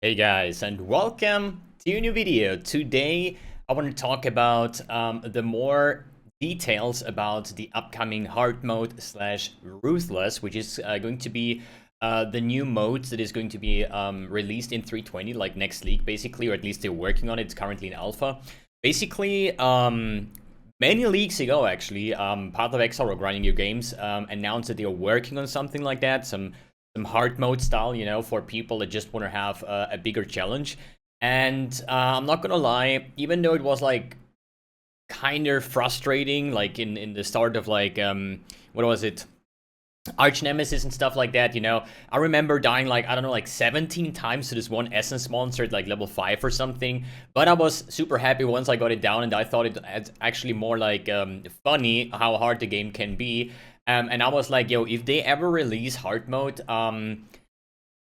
Hey guys, and welcome to a new video. Today I want to talk about the more details about the upcoming hard mode slash Ruthless, which is going to be the new mode that is going to be released in 3.20, like next week basically, or at least they're working on it. It's currently in alpha. Basically, many leagues ago actually, Path of Exile or Grinding Your Games announced that they are working on something like that, some hard mode style, you know, for people that just want to have a bigger challenge. And I'm not gonna lie, even though it was like kind of frustrating, like in the start of like what was it, Arch Nemesis and stuff like that, you know, I remember dying like, I don't know, like 17 times to this one essence monster at like level 5 or something. But I was super happy once I got it down, and I thought it's actually more like funny how hard the game can be. And I was like, yo, if they ever release hard mode,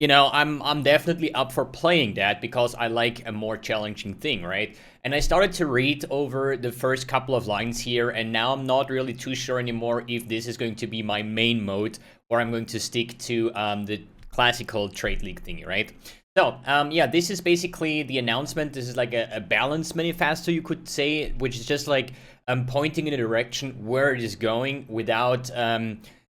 you know, I'm definitely up for playing that because I like a more challenging thing, right? And I started to read over the first couple of lines here, and now I'm not really too sure anymore if this is going to be my main mode or I'm going to stick to the classical trade league thingy, right? So, yeah, this is basically the announcement. This is like a balance manifesto, you could say, which is just like pointing in a direction where it is going without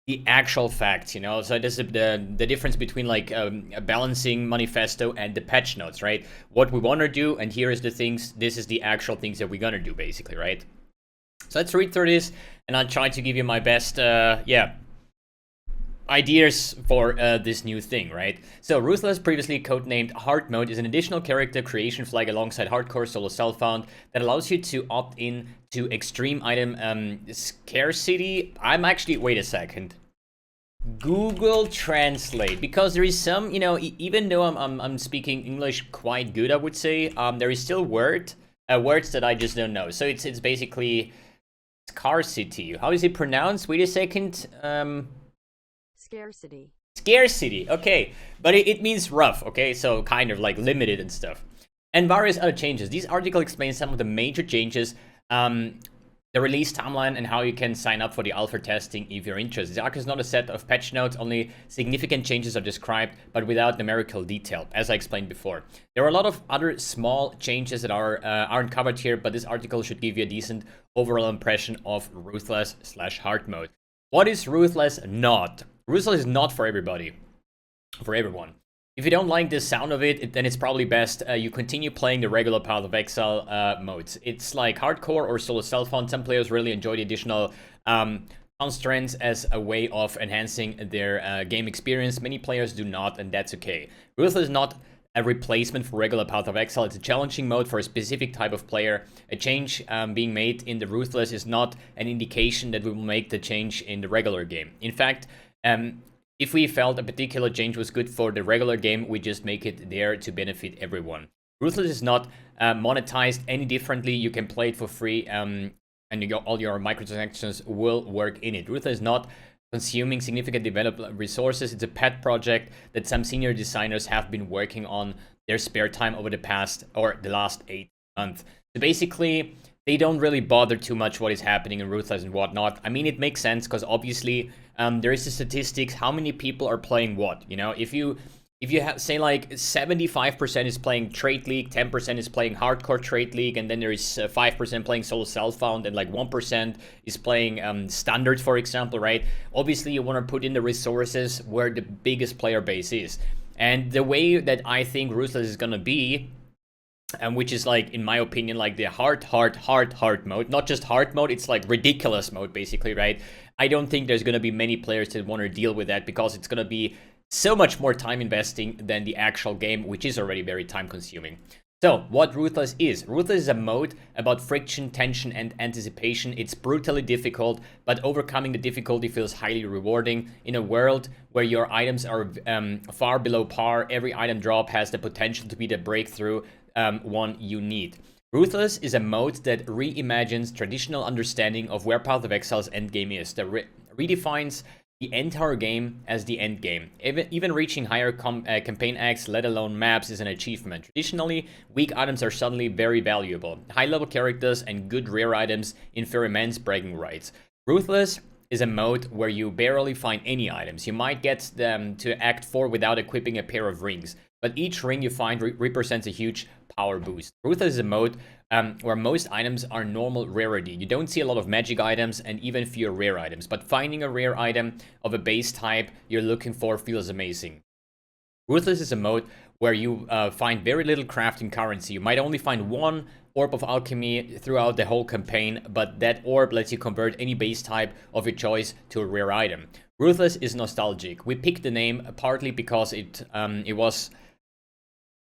the actual facts, you know. So this is the difference between like a balancing manifesto and the patch notes, right? What we want to do, and here is the things. This is the actual things that we're gonna do, basically, right? So let's read through this, and I'll try to give you my best, ideas for this new thing, right? So Ruthless, previously codenamed Hardmode, is an additional character creation flag alongside Hardcore Solo Self-Found that allows you to opt in to extreme item scarcity. I'm actually, wait a second. Google Translate, because there is some, you know, even though I'm speaking English quite good, I would say, there is still words that I just don't know. So it's basically scarcity. How is it pronounced? Wait a second. Scarcity. Scarcity, okay. But it means rough, okay? So kind of like limited and stuff. And various other changes. This article explains some of the major changes, the release timeline, and how you can sign up for the alpha testing if you're interested. This article is not a set of patch notes, only significant changes are described, but without numerical detail, as I explained before. There are a lot of other small changes that aren't covered here, but this article should give you a decent overall impression of Ruthless slash hard mode. What is Ruthless not? Ruthless is not for everybody, for everyone. If you don't like the sound of it, then it's probably best you continue playing the regular Path of Exile modes. It's like hardcore or solo self-found. Some players really enjoy the additional constraints as a way of enhancing their game experience. Many players do not, and that's okay. Ruthless is not a replacement for regular Path of Exile. It's a challenging mode for a specific type of player. A change being made in the Ruthless is not an indication that we will make the change in the regular game. In fact, if we felt a particular change was good for the regular game, we just make it there to benefit everyone. Ruthless is not monetized any differently. You can play it for free, and all your microtransactions will work in it. Ruthless is not consuming significant development resources. It's a pet project that some senior designers have been working on their spare time over the last 8 months. So basically, they don't really bother too much what is happening in Ruthless and whatnot. I mean, it makes sense because obviously there is the statistics, how many people are playing what. You know, if you say like 75% is playing Trade League, 10% is playing Hardcore Trade League, and then there is 5% playing Solo Self-Found, and like 1% is playing Standard, for example, right? Obviously, you want to put in the resources where the biggest player base is. And the way that I think Ruthless is gonna be, which is like, in my opinion, like the hard mode. Not just hard mode, it's like ridiculous mode, basically, right? I don't think there's gonna be many players that want to deal with that because it's gonna be so much more time investing than the actual game, which is already very time consuming. So, what Ruthless is? Ruthless is a mode about friction, tension, and anticipation. It's brutally difficult, but overcoming the difficulty feels highly rewarding. In a world where your items are far below par, every item drop has the potential to be the breakthrough one you need. Ruthless is a mode that reimagines traditional understanding of where Path of Exile's endgame is, that redefines the entire game as the end game. Even reaching higher campaign acts, let alone maps, is an achievement. Traditionally, weak items are suddenly very valuable. High-level characters and good rare items infer immense bragging rights. Ruthless is a mode where you barely find any items. You might get them to Act 4 without equipping a pair of rings, but each ring you find represents a huge power boost. Ruthless is a mode where most items are normal rarity. You don't see a lot of magic items and even fewer rare items, but finding a rare item of a base type you're looking for feels amazing. Ruthless is a mode where you find very little crafting currency. You might only find one orb of alchemy throughout the whole campaign, but that orb lets you convert any base type of your choice to a rare item. Ruthless is nostalgic. We picked the name partly because it was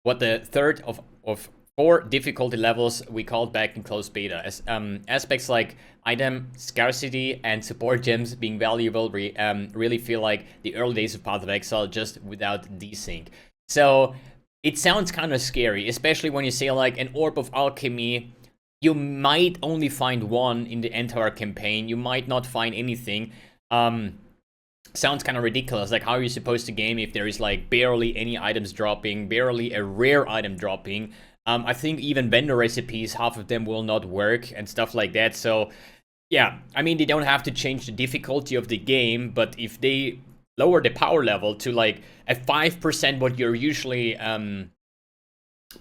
what the third of 4 difficulty levels we called back in closed beta. As aspects like item scarcity and support gems being valuable really feel like the early days of Path of Exile just without desync. So it sounds kind of scary, especially when you say like an orb of alchemy. You might only find one in the entire campaign. You might not find anything. Sounds kind of ridiculous. Like, how are you supposed to game if there is like barely any items dropping, barely a rare item dropping? I think even vendor recipes, half of them will not work and stuff like that. So yeah, I mean, they don't have to change the difficulty of the game, but if they lower the power level to like a 5% what you're usually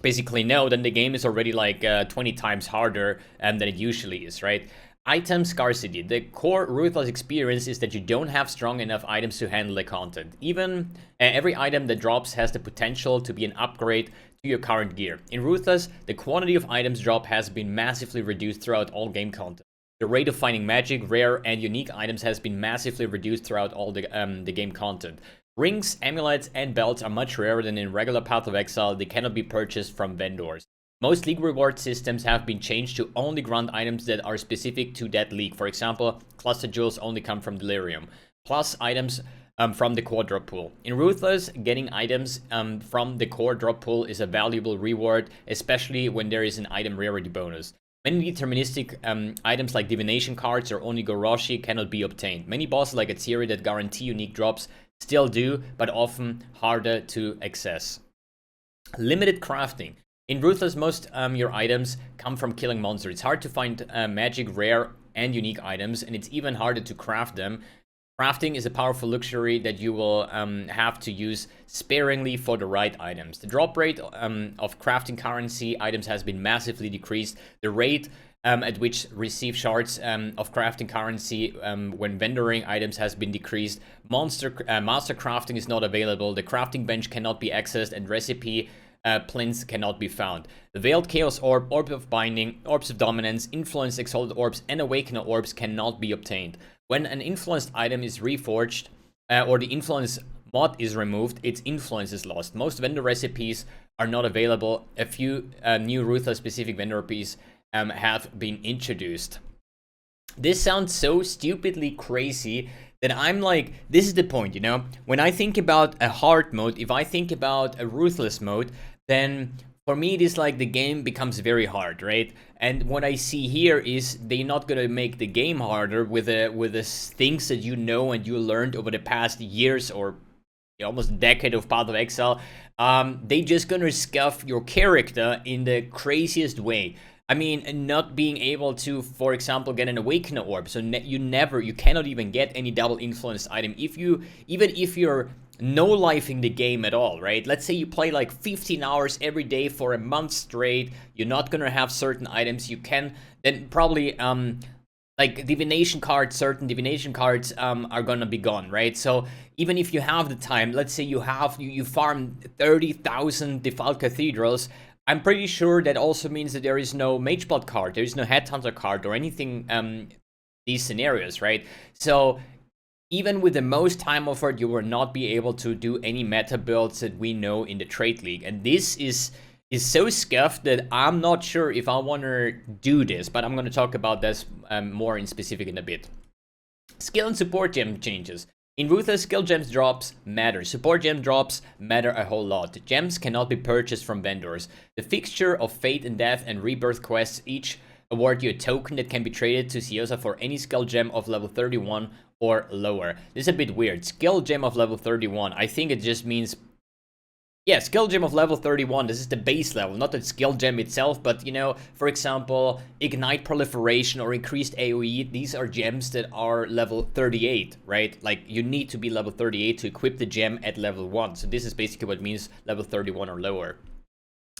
basically know, then the game is already like 20 times harder than it usually is, right? Item scarcity. The core Ruthless experience is that you don't have strong enough items to handle the content. Even every item that drops has the potential to be an upgrade to your current gear. In Ruthless, the quantity of items drop has been massively reduced throughout all game content. The rate of finding magic, rare, and unique items has been massively reduced throughout all the game content. Rings, amulets, and belts are much rarer than in regular Path of Exile. They cannot be purchased from vendors. Most league reward systems have been changed to only grant items that are specific to that league. For example, cluster jewels only come from Delirium, plus items from the core drop pool. In Ruthless, getting items from the core drop pool is a valuable reward, especially when there is an item rarity bonus. Many deterministic items like divination cards or Onigoroshi cannot be obtained. Many bosses like Atziri that guarantee unique drops still do, but often harder to access. Limited crafting. In Ruthless, most your items come from killing monsters. It's hard to find magic, rare, and unique items, and it's even harder to craft them. Crafting is a powerful luxury that you will have to use sparingly for the right items. The drop rate of crafting currency items has been massively decreased. The rate at which receive shards of crafting currency when vendoring items has been decreased. Master crafting is not available. The crafting bench cannot be accessed, and recipe plinths cannot be found. The Veiled Chaos Orb, Orb of Binding, Orbs of Dominance, Influenced Exalted Orbs, and Awakener Orbs cannot be obtained. When an influenced item is reforged, or the influence mod is removed, its influence is lost. Most vendor recipes are not available. A few new Ruthless specific vendor recipes have been introduced. This sounds so stupidly crazy that I'm like, this is the point, you know? When I think about a hard mode, if I think about a Ruthless mode, then for me it is like the game becomes very hard, right? And what I see here is they're not gonna make the game harder with the things that you know and you learned over the past years or almost a decade of Path of Exile. They just gonna scuff your character in the craziest way. I mean, not being able to, for example, get an Awakener Orb, so you cannot even get any double influenced item even if you're no-lifing the game at all, right? Let's say you play like 15 hours every day for a month straight, you're not gonna have certain items, you can then probably like certain divination cards are gonna be gone, right? So even if you have the time, let's say you farm 30,000 default cathedrals, I'm pretty sure that also means that there is no Mageblood card, there is no Headhunter card or anything these scenarios, right? So even with the most time offered, you will not be able to do any meta builds that we know in the Trade League. And this is so scuffed that I'm not sure if I want to do this, but I'm going to talk about this more in specific in a bit. Skill and support gem changes. In Ruthless, skill gems drops matter. Support gem drops matter a whole lot. Gems cannot be purchased from vendors. The fixture of Fate and Death and Rebirth quests each award you a token that can be traded to Ciosa for any skill gem of level 31 or lower. This is a bit weird. Skill gem of level 31. I think it just means Yeah, skill gem of level 31, this is the base level, not the skill gem itself, but you know, for example, ignite proliferation or increased AoE, these are gems that are level 38, right? Like, you need to be level 38 to equip the gem at level 1, so this is basically what means level 31 or lower.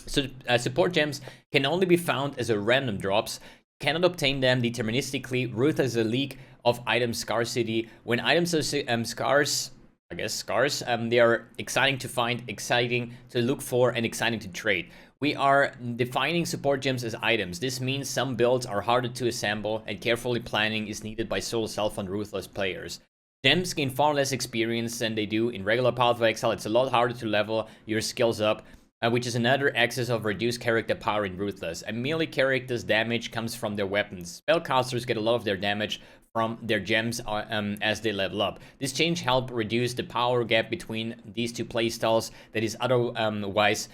So support gems can only be found as a random drops, cannot obtain them deterministically. Ruthless is a league of item scarcity. When items are scarce, they are exciting to find, exciting to look for, and exciting to trade. We are defining support gems as items. This means some builds are harder to assemble, and carefully planning is needed by solo self and Ruthless players. Gems gain far less experience than they do in regular Path of Exile. It's a lot harder to level your skills up, which is another excess of reduced character power in Ruthless. A melee character's damage comes from their weapons. Spellcasters get a lot of their damage from their gems as they level up. This change helped reduce the power gap between these two playstyles that is otherwise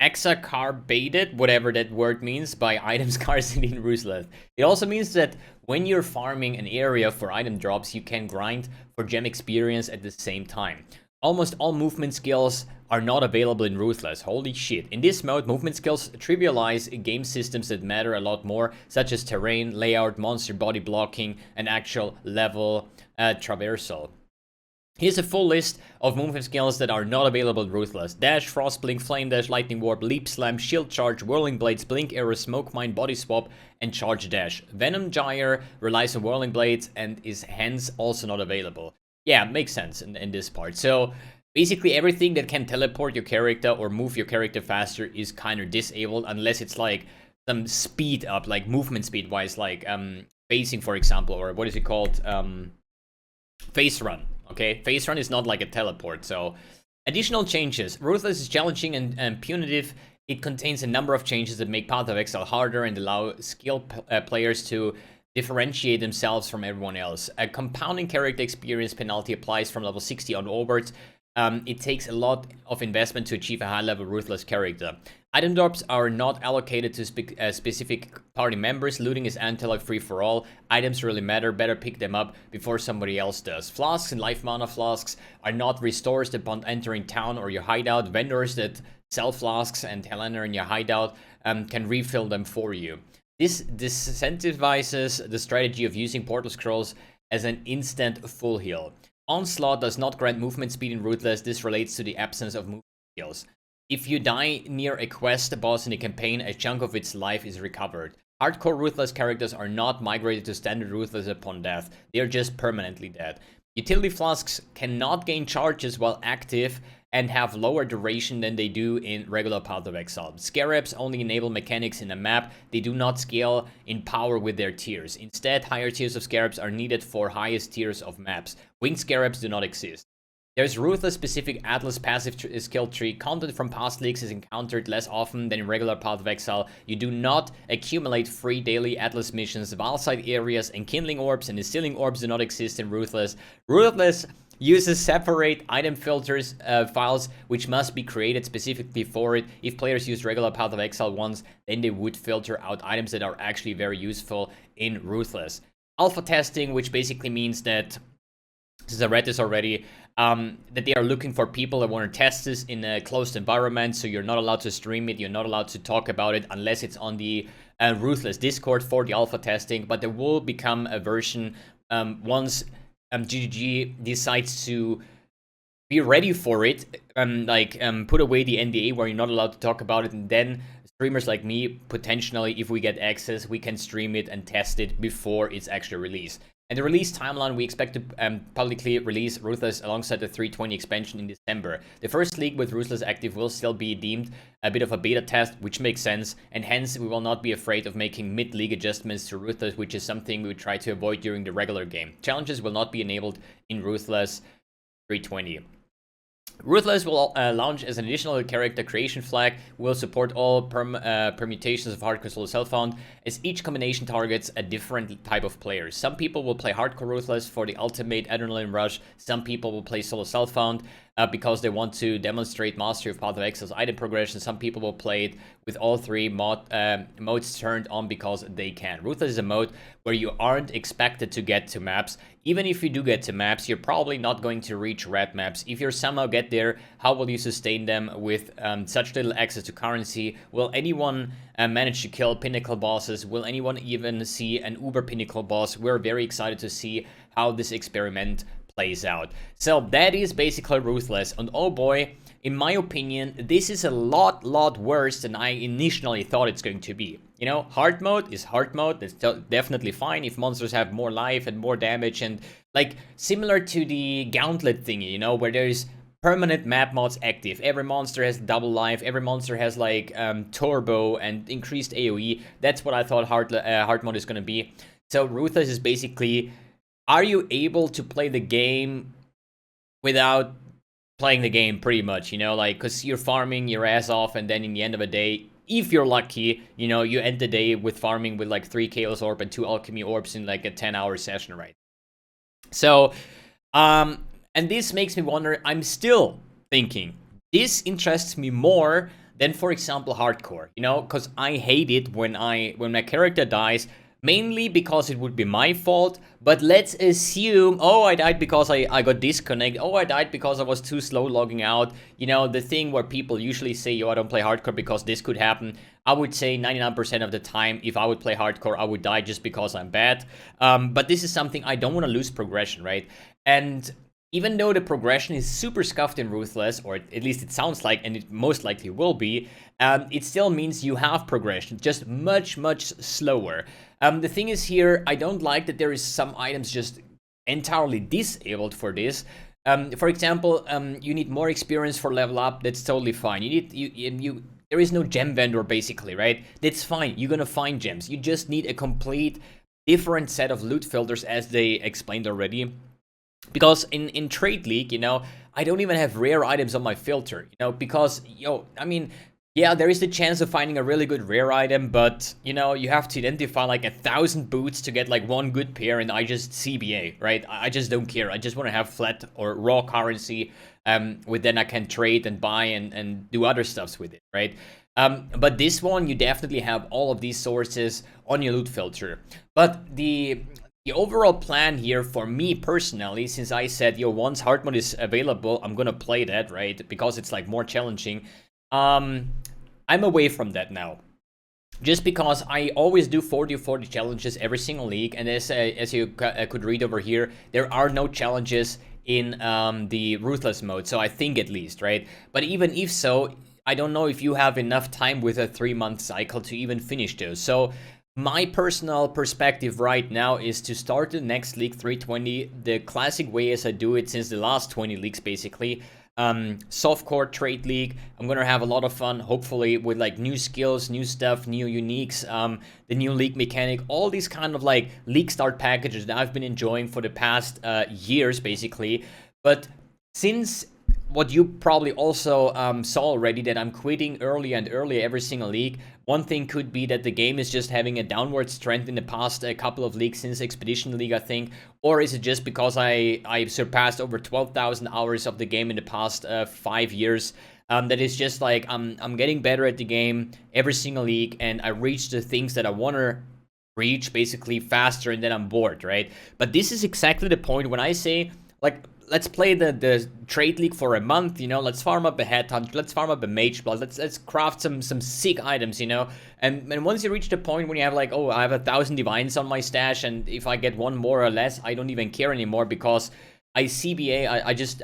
exacerbated, whatever that word means, by item scarcity in Ruthless. It also means that when you're farming an area for item drops, you can grind for gem experience at the same time. Almost all movement skills are not available in Ruthless. Holy shit. In this mode, movement skills trivialize game systems that matter a lot more, such as terrain, layout, monster body blocking, and actual level traversal. Here's a full list of movement skills that are not available in Ruthless. Dash, Frost Blink, Flame Dash, Lightning Warp, Leap Slam, Shield Charge, Whirling Blades, Blink Arrow, Smoke Mine, Body Swap, and Charge Dash. Venom Gyre relies on Whirling Blades and is hence also not available. Yeah, makes sense in this part. So basically everything that can teleport your character or move your character faster is kind of disabled, unless it's like some speed up, like movement speed wise, like phasing, for example, or what is it called? Phase run. Okay, phase run is not like a teleport. So additional changes. Ruthless is challenging and punitive. It contains a number of changes that make Path of Exile harder and allow skilled players to differentiate themselves from everyone else. A compounding character experience penalty applies from level 60 onwards. It takes a lot of investment to achieve a high-level Ruthless character. Item drops are not allocated to specific party members. Looting is anti-lock free-for-all. Items really matter. Better pick them up before somebody else does. Flasks and life mana flasks are not restores upon entering town or your hideout. Vendors that sell flasks and Helena in your hideout can refill them for you. This disincentivizes the strategy of using Portal Scrolls as an instant full heal. Onslaught does not grant movement speed in Ruthless. This relates to the absence of movement skills. If you die near a quest boss in a campaign, a chunk of its life is recovered. Hardcore Ruthless characters are not migrated to standard Ruthless upon death. They are just permanently dead. Utility flasks cannot gain charges while active and have lower duration than they do in regular Path of Exile. Scarabs only enable mechanics in a map. They do not scale in power with their tiers. Instead, higher tiers of Scarabs are needed for highest tiers of maps. Winged Scarabs do not exist. There's Ruthless-specific Atlas passive skill tree. Content from past leaks is encountered less often than in regular Path of Exile. You do not accumulate free daily Atlas missions. Valside areas, Enkindling Orbs, and Instilling Orbs do not exist in Ruthless. Ruthless uses separate item filters files which must be created specifically for it. If players use regular Path of Exile once, then they would filter out items that are actually very useful in Ruthless. Alpha testing, which basically means that, since I read this already, that they are looking for people that want to test this in a closed environment, so you're not allowed to stream it, you're not allowed to talk about it unless it's on the Ruthless Discord for the alpha testing, but there will become a version once GGG decides to be ready for it, put away the NDA where you're not allowed to talk about it, and then streamers like me, potentially, if we get access, we can stream it and test it before it's actually released. And the release timeline, we expect to publicly release Ruthless alongside the 320 expansion in December. The first league with Ruthless active will still be deemed a bit of a beta test, which makes sense, and hence we will not be afraid of making mid-league adjustments to Ruthless, which is something we would try to avoid during the regular game. Challenges will not be enabled in Ruthless 320. Ruthless will launch as an additional character creation flag. Will support all permutations of Hardcore Solo Self-Found, as each combination targets a different type of player. Some people will play Hardcore Ruthless for the ultimate adrenaline rush. Some people will play Solo Self-Found. because they want to demonstrate mastery of Path of Exile's item progression. Some people will play it with all three modes turned on because they can. Ruthless is a mode where you aren't expected to get to maps. Even if you do get to maps, you're probably not going to reach red maps. If you somehow get there, how will you sustain them with such little access to currency? Will anyone manage to kill pinnacle bosses? Will anyone even see an uber pinnacle boss? We're very excited to see how this experiment plays out. So that is basically Ruthless, and oh boy, in my opinion, this is a lot worse than I initially thought it's going to be. You know, hard mode is hard mode. That's definitely fine if monsters have more life and more damage, and like similar to the gauntlet thingy, you know, where there's permanent map mods active. Every monster has double life. Every monster has like turbo and increased AoE. That's what I thought hard mode is going to be. So Ruthless is basically, are you able to play the game without playing the game, pretty much, you know, like, because you're farming your ass off, and then in the end of the day, if you're lucky, you know, you end the day with farming with like 3 Chaos Orb and 2 Alchemy Orbs in like a 10-hour session, right? So, and this makes me wonder, I'm still thinking, this interests me more than, for example, hardcore, you know, because I hate it when my character dies, mainly because it would be my fault, but let's assume, oh, I died because I got disconnected, oh, I died because I was too slow logging out, you know, the thing where people usually say, yo, I don't play hardcore because this could happen. I would say 99% of the time, if I would play hardcore, I would die just because I'm bad, but this is something I don't want to lose progression, right? And even though the progression is super scuffed in Ruthless, or at least it sounds like, and it most likely will be, it still means you have progression, just much slower. The thing is here, I don't like that there is some items just entirely disabled for this. For example, you need more experience for level up. That's totally fine. There is no gem vendor basically, right? That's fine. You're gonna find gems. You just need a complete different set of loot filters, as they explained already. Because in Trade League, you know, I don't even have rare items on my filter, you know, because, I mean, yeah, there is the chance of finding a really good rare item, but, you know, you have to identify like 1,000 boots to get like one good pair, and I just CBA, right? I just don't care. I just want to have flat or raw currency, with then I can trade and buy and do other stuffs with it, right? But this one, you definitely have all of these sources on your loot filter. But the overall plan here for me personally, since I said, yo, once hard mode is available, I'm gonna play that, right? Because it's like more challenging. I'm away from that now. Just because I always do 40 challenges every single league, and as you could read over here, there are no challenges in the Ruthless mode, so I think at least, right? But even if so, I don't know if you have enough time with a 3-month cycle to even finish those. So my personal perspective right now is to start the next league 320 the classic way as I do it since the last 20 leagues basically. Softcore Trade League. I'm gonna have a lot of fun, hopefully, with like new skills, new stuff, new uniques, the new league mechanic, all these kind of like league start packages that I've been enjoying for the past years basically. But since what you probably also saw already, that I'm quitting earlier and earlier every single league, one thing could be that the game is just having a downward trend in the past couple of leagues since Expedition League, I think. Or is it just because I surpassed over 12,000 hours of the game in the past 5 years? That is just like I'm getting better at the game every single league, and I reach the things that I want to reach basically faster, and then I'm bored, right? But this is exactly the point when I say, like, let's play the Trade League for a month, you know, let's farm up a Headhunt, let's farm up a Mage Blood, let's craft some sick items, you know, and once you reach the point when you have like, oh, I have 1,000 Divines on my stash, and if I get one more or less, I don't even care anymore, because I CBA, I just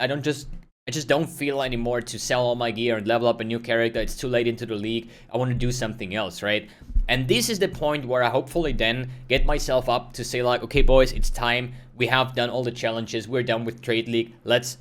don't feel anymore to sell all my gear and level up a new character. It's too late into the league. I want to do something else, right? And this is the point where I hopefully then get myself up to say like, okay, boys, it's time. We have done all the challenges. We're done with Trade League. Let's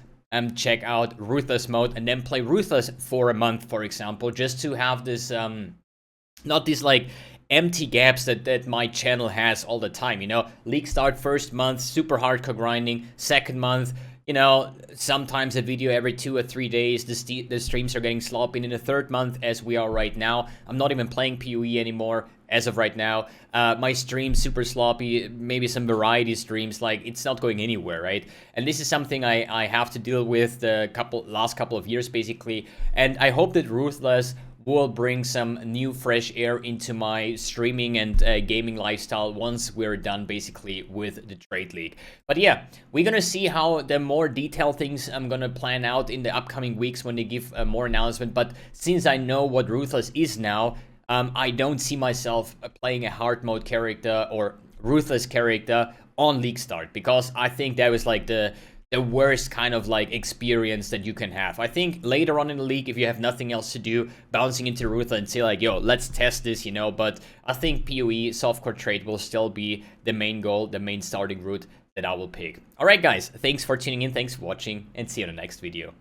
check out Ruthless mode and then play Ruthless for a month, for example, just to have this, not these like empty gaps that my channel has all the time, you know? League start first month, super hardcore grinding. Second month, you know, sometimes a video every 2 or 3 days. The streams are getting sloppy. And in the third month, as we are right now, I'm not even playing PoE anymore as of right now. My stream's super sloppy, maybe some variety streams, like, it's not going anywhere, right? And this is something I have to deal with the last couple of years, basically. And I hope that Ruthless will bring some new fresh air into my streaming and gaming lifestyle once we're done basically with the trade league. But yeah, we're gonna see how the more detailed things I'm gonna plan out in the upcoming weeks when they give more announcement. But since I know what Ruthless is now, I don't see myself playing a hard mode character or Ruthless character on League Start, because I think that was like the worst kind of like experience that you can have. I think later on in the league, if you have nothing else to do, bouncing into Ruthless and say like, yo, let's test this, you know. But I think PoE softcore trade will still be the main goal, the main starting route that I will pick. All right, guys, thanks for tuning in, thanks for watching, and see you in the next video.